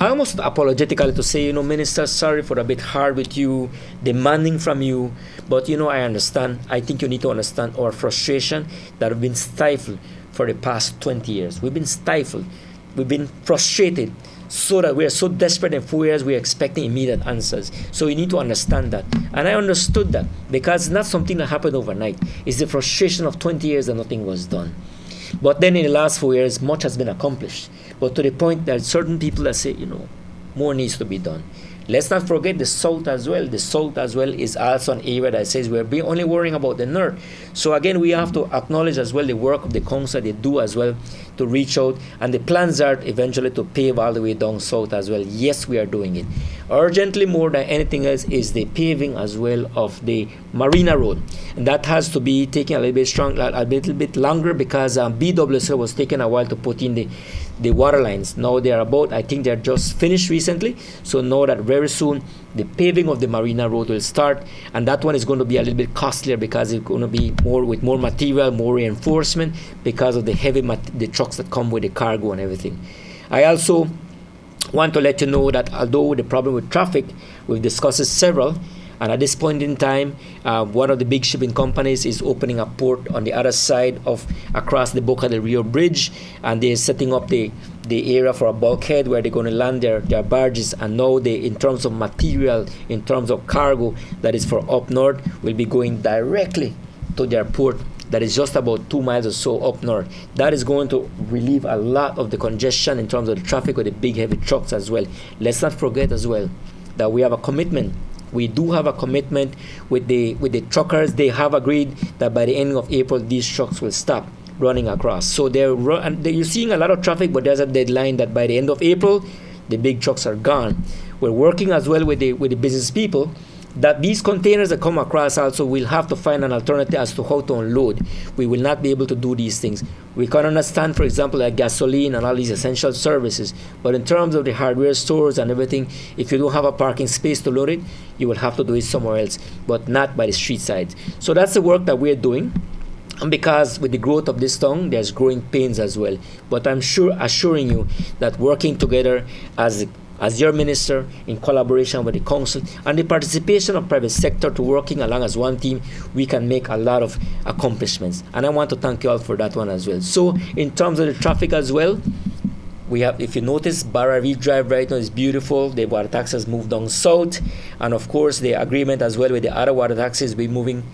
almost apologetically to say, Minister, sorry for a bit hard with you, demanding from you, but I understand. I think you need to understand our frustration that have been stifled for the past 20 years. We've been stifled. We've been frustrated. So that we are so desperate in 4 years, we are expecting immediate answers. So you need to understand that. And I understood that, because it's not something that happened overnight. It's the frustration of 20 years that nothing was done. But then in the last 4 years, much has been accomplished. But to the point that certain people that say, more needs to be done. Let's not forget the south as well. The south as well is also an area that says we're only worrying about the north. So again, we have to acknowledge as well the work of the council they do as well to reach out. And the plans are eventually to pave all the way down south as well. Yes, we are doing it. Urgently, more than anything else, is the paving as well of the Marina Road. And that has to be taking a little bit longer, because BWSL was taking a while to put in the water lines. Now they're just finished recently. So now that very soon, the paving of the Marina Road will start, and that one is going to be a little bit costlier because it's going to be more with more material, more reinforcement because of the the trucks that come with the cargo and everything. I also want to let you know that although the problem with traffic, we've discussed several, and at this point in time, one of the big shipping companies is opening a port on the other side of across the Boca del Rio Bridge, and they're setting up the area for a bulkhead where they're going to land their barges. And now in terms of material, in terms of cargo that is for up north, will be going directly to their port that is just about 2 miles or so up north. That is going to relieve a lot of the congestion in terms of the traffic with the big heavy trucks as well. Let's not forget as well that we have a commitment. We do have a commitment with the truckers. They have agreed that by the end of April, these trucks will stop running across. So you're seeing a lot of traffic, but there's a deadline that by the end of April, the big trucks are gone. We're working as well with the business people that these containers that come across also will have to find an alternative as to how to unload. We will not be able to do these things. We can understand, for example, like gasoline and all these essential services, but in terms of the hardware stores and everything, if you don't have a parking space to load it, you will have to do it somewhere else, but not by the street side. So that's the work that we're doing. And because with the growth of this town, there's growing pains as well. But I'm assuring you that working together as your minister, in collaboration with the council, and the participation of private sector to working along as one team, we can make a lot of accomplishments. And I want to thank you all for that one as well. So in terms of the traffic as well, we have, if you notice, Barra Reef Drive right now is beautiful. The water taxi has moved down south. And of course, the agreement as well with the other water taxis will be moving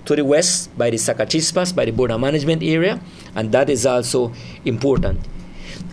to the west by the Sacachispas, by the border management area. And that is also important.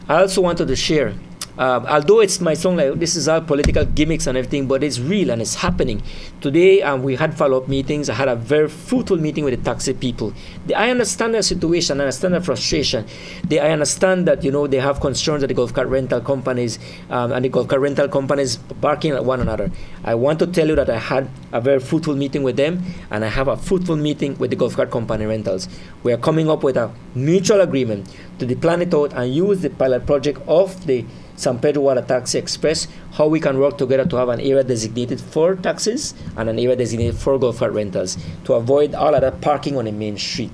I also wanted to share, although it's my song, like this is all political gimmicks and everything, but it's real and it's happening. Today, we had follow-up meetings. I had a very fruitful meeting with the taxi people. I understand their situation. I understand their frustration. I understand that, they have concerns at the golf cart rental companies and the golf cart rental companies barking at one another. I want to tell you that I had a very fruitful meeting with them, and I have a fruitful meeting with the golf cart company rentals. We are coming up with a mutual agreement to plan it out and use the pilot project of the San Pedro Water Taxi Express, how we can work together to have an area designated for taxis and an area designated for golf cart rentals to avoid all of that parking on the main street.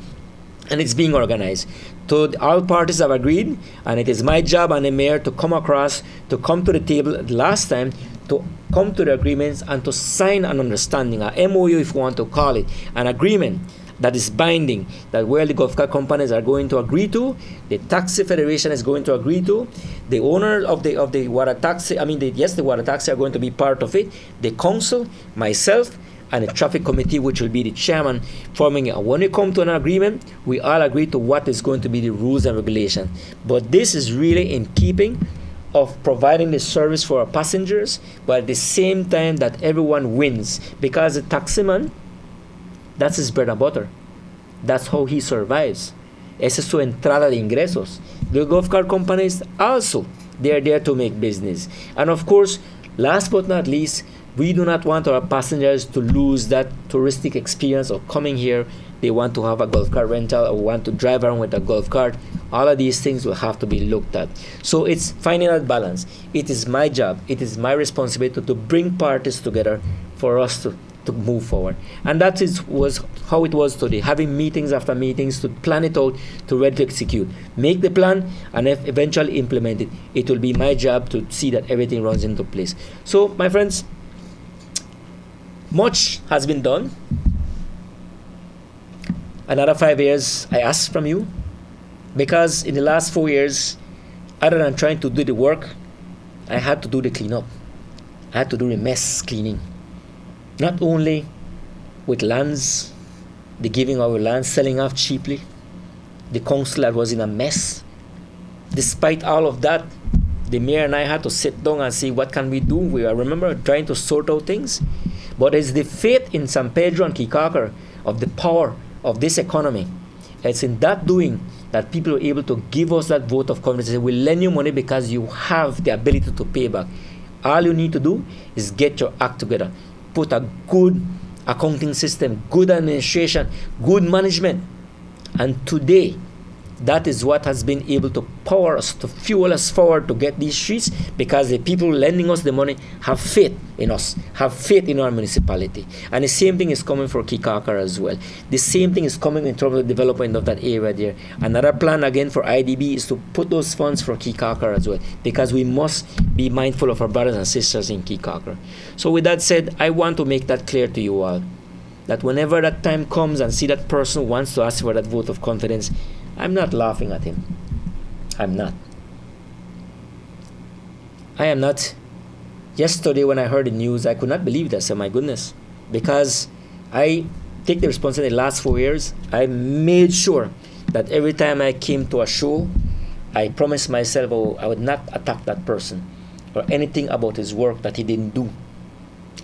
And it's being organized. So all parties have agreed, and it is my job and the mayor to come to the table last time, to come to the agreements and to sign an understanding, a MOU if you want to call it, an agreement that is binding, that where the golf cart companies are going to agree to, the taxi federation is going to agree to, the owner of the water taxi, the water taxi are going to be part of it, the council, myself, and the traffic committee, which will be the chairman, forming it. When we come to an agreement, we all agree to what is going to be the rules and regulations. But this is really in keeping of providing the service for our passengers, but at the same time that everyone wins, because the taximan, that's his bread and butter. That's how he survives. Esa es su entrada de ingresos. The golf cart companies also, they are there to make business. And of course, last but not least, we do not want our passengers to lose that touristic experience of coming here. They want to have a golf cart rental or want to drive around with a golf cart. All of these things will have to be looked at. So it's finding that balance. It is my job, it is my responsibility to bring parties together for us to move forward. And that was how it was today, having meetings after meetings to plan it out, to ready to execute. Make the plan and eventually implement it. It will be my job to see that everything runs into place. So, my friends, much has been done. Another 5 years I ask from you, because in the last 4 years, other than trying to do the work, I had to do the cleanup. I had to do the mess cleaning. Not only with lands, the giving of land, selling off cheaply, the council that was in a mess. Despite all of that, the mayor and I had to sit down and see what can we do. I remember trying to sort out things. But it's the faith in San Pedro and Kikaker of the power of this economy. It's in that doing that people are able to give us that vote of confidence. They will lend you money because you have the ability to pay back. All you need to do is get your act together. Put a good accounting system, good administration, good management. And today, That is what has been able to power us, to fuel us forward to get these streets, because the people lending us the money have faith in us, have faith in our municipality. And the same thing is coming for Kikakar as well. The same thing is coming in terms of the development of that area there. Another plan again for IDB is to put those funds for Kikakar as well, because we must be mindful of our brothers and sisters in Kikakar. So with that said, I want to make that clear to you all, that whenever that time comes and see that person wants to ask for that vote of confidence, I'm not laughing at him. I'm not. I am not. Yesterday when I heard the news, I could not believe that. I said, my goodness. Because I take the responsibility the last 4 years, I made sure that every time I came to a show, I promised myself, oh, I would not attack that person or anything about his work that he didn't do.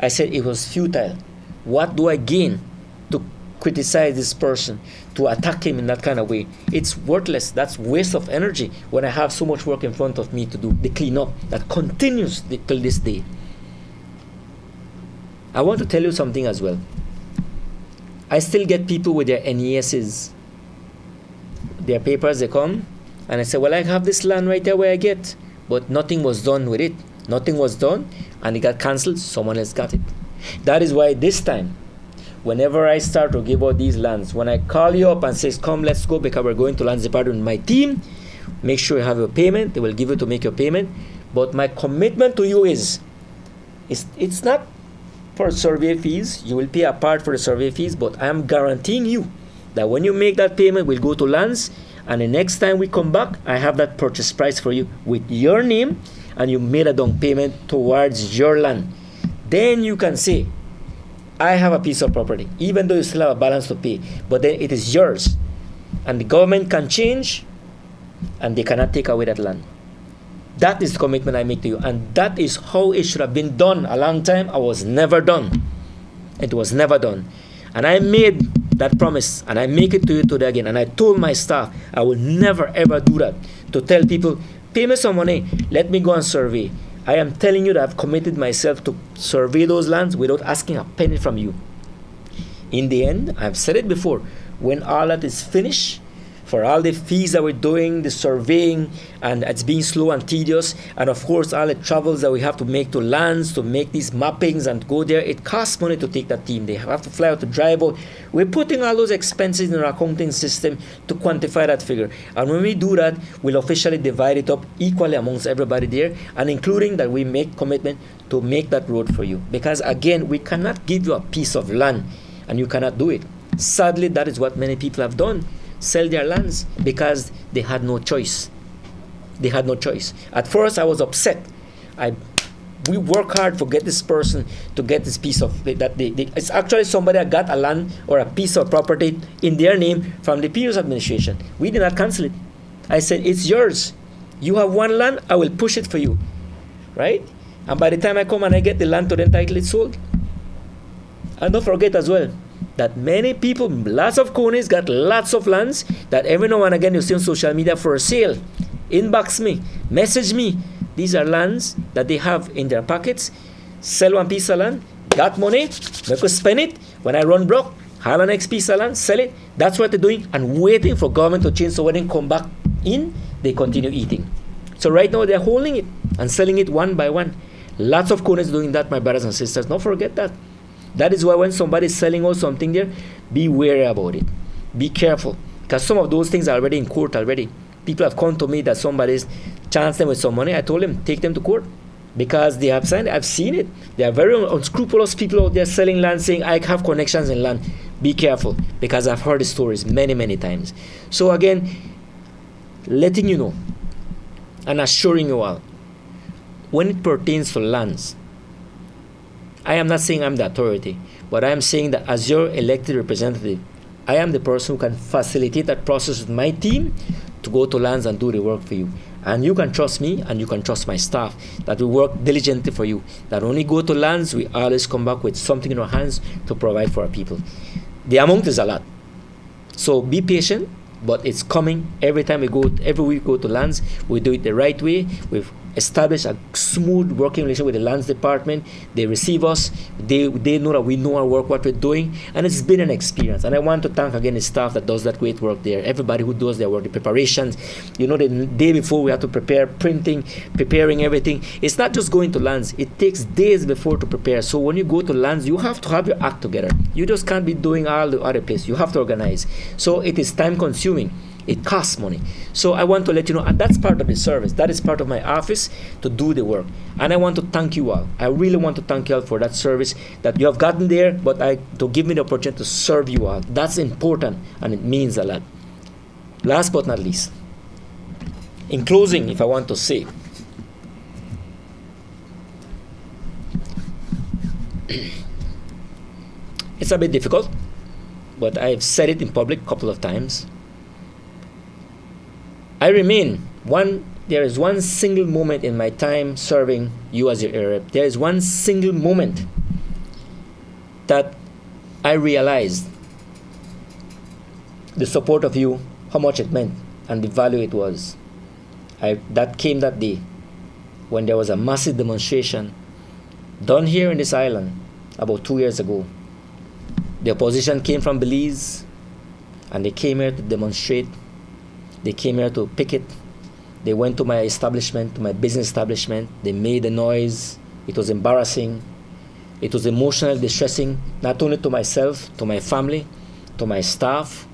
I said it was futile. What do I gain to criticize this person, to attack him in that kind of way? It's worthless. That's waste of energy when I have so much work in front of me to do, the cleanup that continues till this day. I want to tell you something as well. I still get people with their NESs, their papers, they come, and I say, well, I have this land right there where I get, but nothing was done with it. Nothing was done, and it got cancelled, someone else got it. That is why this time, whenever I start to give out these lands, when I call you up and says, come, let's go, because we're going to lands department with my team, make sure you have your payment. They will give you to make your payment. But my commitment to you is, it's not for survey fees. You will pay a part for the survey fees, but I am guaranteeing you that when you make that payment, we'll go to lands, and the next time we come back, I have that purchase price for you with your name, and you made a down payment towards your land. Then you can say, I have a piece of property, even though you still have a balance to pay, but then it is yours. And the government can change, and they cannot take away that land. That is the commitment I make to you, and that is how it should have been done a long time. I was never done. It was never done. And I made that promise, and I make it to you today again, and I told my staff, I will never ever do that, to tell people, pay me some money, let me go and survey. I am telling you that I've committed myself to survey those lands without asking a penny from you. In the end, I've said it before, when all that is finished, for all the fees that we're doing, the surveying, and it's being slow and tedious, and of course all the travels that we have to make to lands, to make these mappings and go there, it costs money to take that team. They have to fly out to drive out. We're putting all those expenses in our accounting system to quantify that figure. And when we do that, we'll officially divide it up equally amongst everybody there, and including that we make commitment to make that road for you. Because again, we cannot give you a piece of land and you cannot do it. Sadly, that is what many people have done. Sell their lands because they had no choice. They had no choice. At first, I was upset. We work hard to get this person to get this piece of it's actually somebody that got a land or a piece of property in their name from the previous administration. We did not cancel it. I said, it's yours. You have one land, I will push it for you. Right? And by the time I come and I get the land to the title, it's sold. And don't forget as well, that many people, lots of Coneys got lots of lands that every now and again you see on social media for sale. Inbox me, message me. These are lands that they have in their pockets. Sell one piece of land, got money, they could spend it. When I run broke, have a next piece of land, sell it. That's what they're doing and waiting for government to change, so when they come back in, they continue eating. So right now they're holding it and selling it one by one. Lots of Coneys doing that, my brothers and sisters. Don't forget that. That is why when somebody is selling out something there, be wary about it. Be careful. Because some of those things are already in court already. People have come to me that somebody's chanced them with some money. I told them, take them to court. Because they have signed it. I've seen it. There are very unscrupulous people out there selling land, saying, I have connections in land. Be careful. Because I've heard the stories many, many times. So again, letting you know and assuring you all, when it pertains to lands, I am not saying I'm the authority, but I am saying that as your elected representative, I am the person who can facilitate that process with my team to go to lands and do the work for you. And you can trust me and you can trust my staff that we work diligently for you. That when we go to lands, we always come back with something in our hands to provide for our people. The amount is a lot. So be patient, but it's coming. Every time we go, every week we go to lands, we do it the right way with establish a smooth working relationship with the lands department. They receive us. They know that we know our work, what we're doing, and it's been an experience. And I want to thank again the staff that does that great work there. Everybody who does their work, the preparations. You know, the day before we have to prepare printing, preparing everything. It's not just going to lands. It takes days before to prepare. So when you go to lands, you have to have your act together. You just can't be doing all the other places. You have to organize. So it is time consuming. It costs money. So I want to let you know, and that's part of the service. That is part of my office to do the work. And I want to thank you all. I really want to thank you all for that service that you have gotten there, but to give me the opportunity to serve you all. That's important, and it means a lot. Last but not least, in closing, if I want to say, it's a bit difficult, but I've said it in public a couple of times. There is one single moment in my time serving you as your Arab. There is one single moment that I realized the support of you, how much it meant, and the value it was. That came that day when there was a massive demonstration done here in this island about 2 years ago. The opposition came from Belize, and they came here to demonstrate. They came here to picket. They went to my establishment, to my business establishment. They made a noise. It was embarrassing. It was emotionally distressing, not only to myself, to my family, to my staff.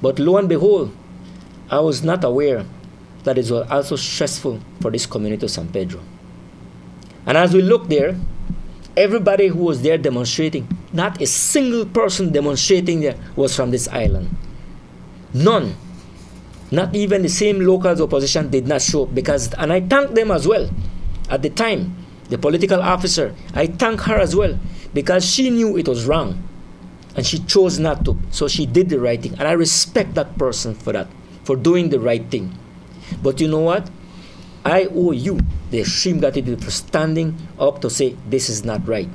But lo and behold, I was not aware that it was also stressful for this community of San Pedro. And as we looked there, everybody who was there demonstrating, not a single person demonstrating there was from this island. None. Not even the same locals opposition did not show up and I thank them as well. At the time, the political officer, I thank her as well because she knew it was wrong and she chose not to. So she did the right thing, and I respect that person for that, for doing the right thing. But you know what? I owe you the extreme gratitude for standing up to say this is not right.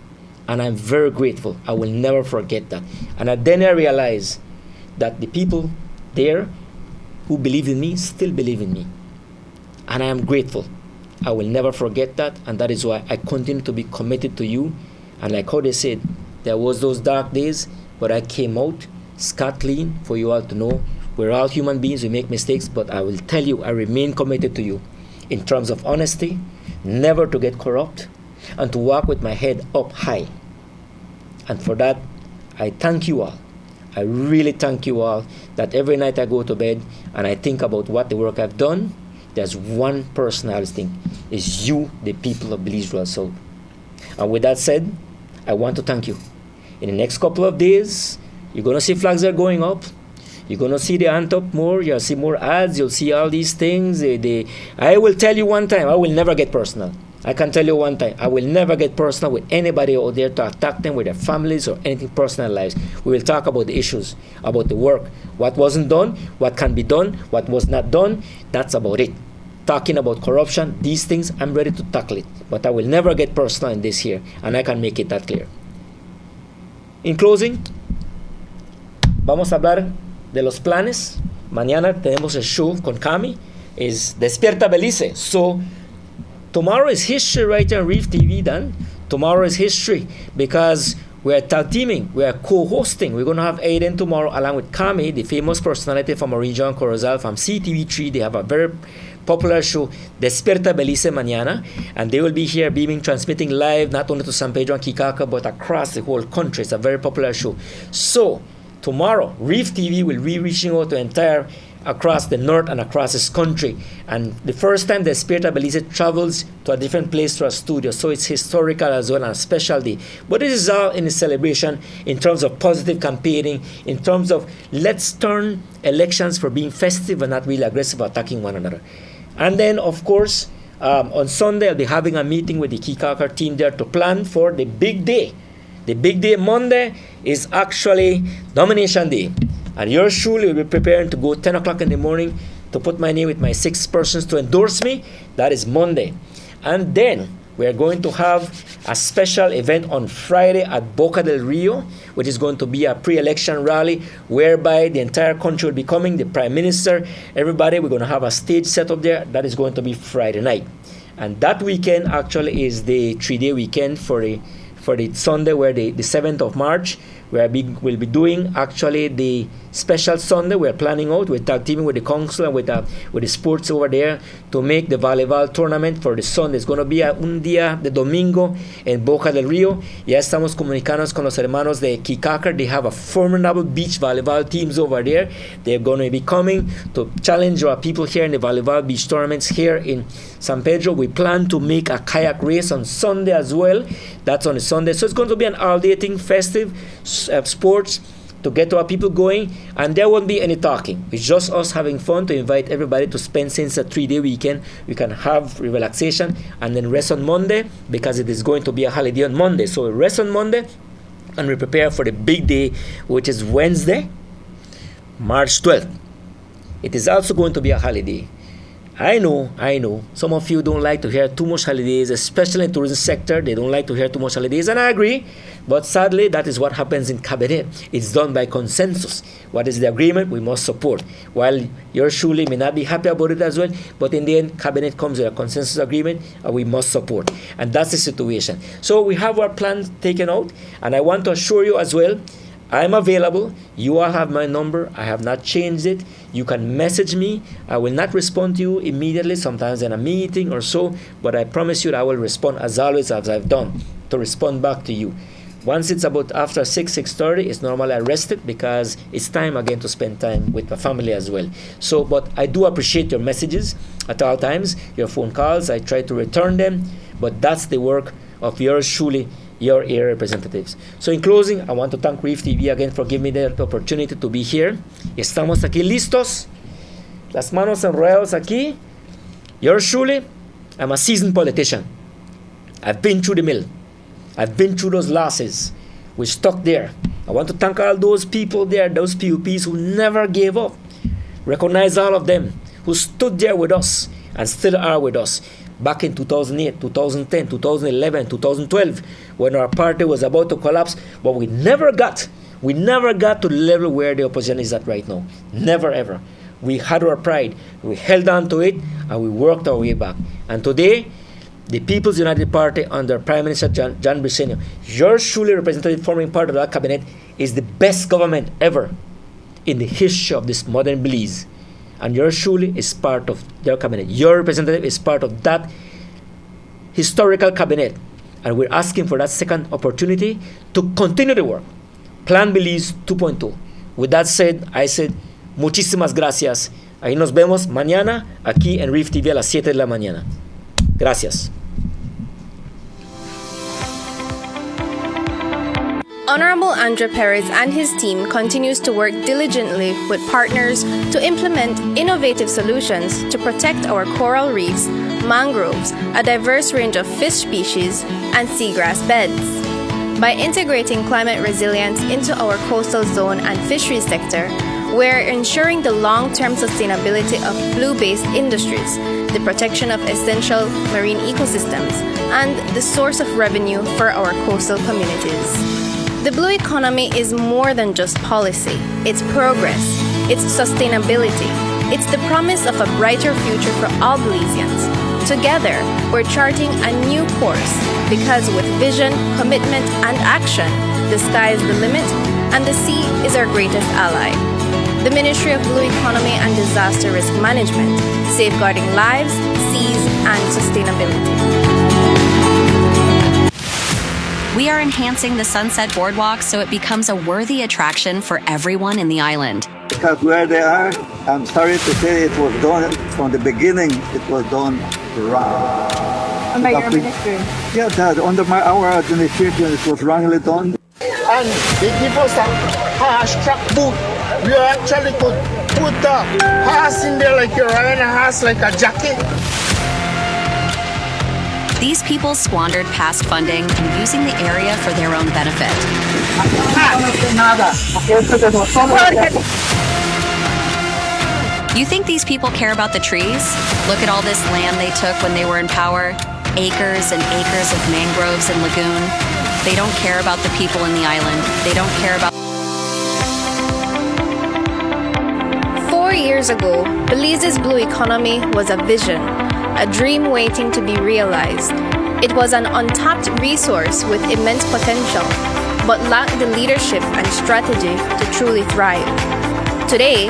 And I'm very grateful. I will never forget that. And then I realized that the people there who believe in me still believe in me. And I am grateful. I will never forget that, and that is why I continue to be committed to you. And like how they said, there was those dark days, but I came out scot clean for you all to know. We're all human beings, we make mistakes, but I will tell you, I remain committed to you in terms of honesty, never to get corrupt, and to walk with my head up high. And for that, I thank you all. I really thank you all that every night I go to bed and I think about what the work I've done, there's one person I always think is you, the people of Belize Rural South. And with that said, I want to thank you. In the next couple of days, you're going to see flags are going up. You're going to see the ant up more. You'll see more ads. You'll see all these things. I will tell you one time, I will never get personal. I can tell you one time, I will never get personal with anybody out there to attack them with their families or anything personal lives. We will talk about the issues, about the work, what wasn't done, what can be done, what was not done. That's about it. Talking about corruption, these things, I'm ready to tackle it. But I will never get personal in this here, and I can make it that clear. In closing, vamos a hablar de los planes. Mañana tenemos el show con Cami. Es Despierta Belize. So, tomorrow is history right here on Reef TV, Dan. Tomorrow is history because we are tag teaming. We are co-hosting. We're going to have Aiden tomorrow along with Kami, the famous personality from Orinja and Corozal from CTV3. They have a very popular show, Despierta Belize Mañana, and they will be here beaming, transmitting live not only to San Pedro and Kikaka but across the whole country. It's a very popular show. So tomorrow, Reef TV will be reaching out to across the north and across this country, and the first time the Despierta Belize travels to a different place to a studio, so it's historical as well and a special day. But this is all in a celebration in terms of positive campaigning, in terms of let's turn elections for being festive and not really aggressive attacking one another. And then of course on Sunday I'll be having a meeting with the Kikaka team there to plan for the big day. The big day Monday is actually nomination day. And yours truly will be preparing to go 10 o'clock in the morning to put my name with my 6 persons to endorse me. That is Monday. And then we are going to have a special event on Friday at Boca del Rio, which is going to be a pre-election rally whereby the entire country will be coming, the Prime Minister, everybody. We're going to have a stage set up there. That is going to be Friday night. And that weekend actually is the 3-day weekend for the Sunday, where the 7th of March, where we'll be doing actually the special Sunday. We're planning out, we're tag teaming with the council and with the sports over there to make the volleyball tournament for the Sunday. It's going to be un día de domingo en Boca del Río. Ya estamos comunicándonos con los hermanos de Kikaker. They have a formidable beach volleyball teams over there. They're going to be coming to challenge our people here in the volleyball beach tournaments here in San Pedro. We plan to make a kayak race on Sunday as well. That's on a Sunday. So it's going to be an all-day thing, festive sports to get our people going, and there won't be any talking. It's just us having fun to invite everybody to spend, since a 3-day weekend, we can have relaxation and then rest on Monday, because it is going to be a holiday on Monday. So we rest on Monday and we prepare for the big day, which is Wednesday, March 12th. It is also going to be a holiday. I know, some of you don't like to hear too much holidays, especially in the tourism sector. They don't like to hear too much holidays, and I agree. But sadly, that is what happens in Cabinet. It's done by consensus. What is the agreement? We must support. While yours truly may not be happy about it as well, but in the end, Cabinet comes with a consensus agreement, and we must support. And that's the situation. So we have our plan taken out, and I want to assure you as well, I'm available. You all have my number. I have not changed it. You can message me. I will not respond to you immediately, sometimes in a meeting or so, but I promise you that I will respond as always, as I've done, to respond back to you. Once it's about after 6:30, it's normally arrested, because it's time again to spend time with my family as well. So, but I do appreciate your messages at all times, your phone calls. I try to return them, but that's the work of yours truly, your area representatives. So in closing, I want to thank Reef TV again for giving me the opportunity to be here. Estamos aquí listos, las manos enredadas aquí. Yours truly, I'm a seasoned politician. I've been through the mill. I've been through those losses. We stuck there. I want to thank all those people there, those PUPs who never gave up. Recognize all of them who stood there with us and still are with us. Back in 2008, 2010, 2011, 2012, when our party was about to collapse, but we never got to the level where the opposition is at right now. Never, ever. We had our pride, we held on to it, and we worked our way back. And today, the People's United Party under Prime Minister John Briceño, yours truly representative forming part of that cabinet, is the best government ever in the history of this modern Belize. And yours truly is part of their cabinet. Your representative is part of that historical cabinet. And we're asking for that second opportunity to continue the work. Plan Belize 2.2. With that said, I said, muchísimas gracias. Ahí nos vemos mañana aquí en Reef TV a las 7 de la mañana. Gracias.
Honorable Andre Perez and his team continues to work diligently with partners to implement innovative solutions to protect our coral reefs, mangroves, a diverse range of fish species, and seagrass beds. By integrating climate resilience into our coastal zone and fisheries sector, we're ensuring the long-term sustainability of blue-based industries, the protection of essential marine ecosystems, and the source of revenue for our coastal communities. The blue economy is more than just policy. It's progress. It's sustainability. It's the promise of a brighter future for all Belizeans. Together, we're charting a new course, because with vision, commitment, and action, the sky is the limit, and the sea is our greatest ally. The Ministry of Blue Economy and Disaster Risk Management, safeguarding lives, seas, and sustainability.
We are enhancing the Sunset Boardwalk so it becomes a worthy attraction for everyone in the island.
Because where they are, I'm sorry to say it was done from the beginning, it was done wrong.
Under your ministry?
Yeah, under our administration, it was wrongly done.
And they give us a harsh track boot. We actually could put the horse in there like you're riding a horse like a jacket.
These people squandered past funding and using the area for their own benefit. You think these people care about the trees? Look at all this land they took when they were in power. Acres and acres of mangroves and lagoon. They don't care about the people in the island. They don't care about...
4 years ago, Belize's blue economy was a vision. a dream waiting to be realized. It was an untapped resource with immense potential, but lacked the leadership and strategy to truly thrive. Today,